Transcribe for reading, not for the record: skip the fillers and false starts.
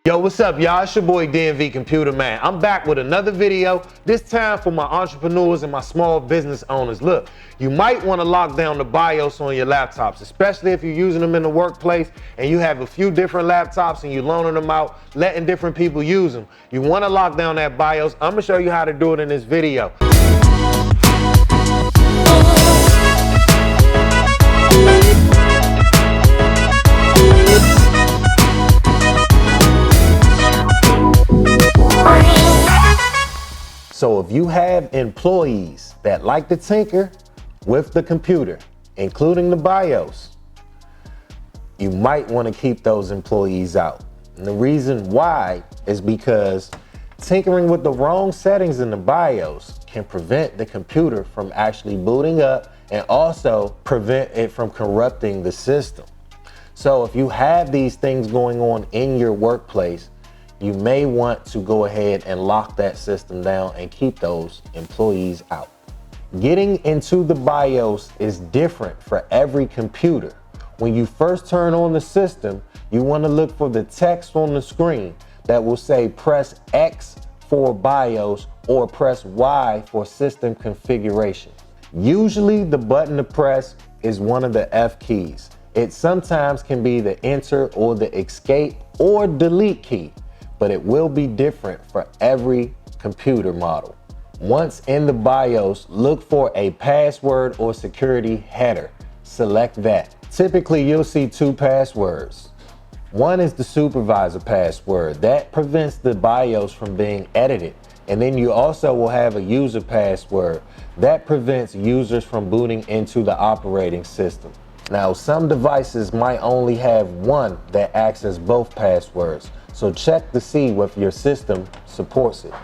Yo, what's up, y'all? It's your boy DMV Computer Man. I'm back with another video, this time for my entrepreneurs and my small business owners. Look, you might want to lock down the BIOS on your laptops, especially if you're using them in the workplace and you have a few different laptops and you're loaning them out, letting different people use them. You want to lock down that BIOS. I'm going to show you how to do it in this video. So if you have employees that like to tinker with the computer, including the BIOS, you might want to keep those employees out. And the reason why is because tinkering with the wrong settings in the BIOS can prevent the computer from actually booting up and also prevent it from corrupting the system. So if you have these things going on in your workplace, you may want to go ahead and lock that system down and keep those employees out. Getting into the BIOS is different for every computer. When you first turn on the system, you want to look for the text on the screen that will say press X for BIOS or press Y for system configuration. Usually the button to press is one of the F keys. It sometimes can be the enter or the escape or delete key, but it will be different for every computer model. Once in the BIOS, look for a password or security header. Select that. Typically, you'll see two passwords. One is the supervisor password. That prevents the BIOS from being edited. And then you also will have a user password. That prevents users from booting into the operating system. Now, some devices might only have one that acts as both passwords. So check to see if your system supports it.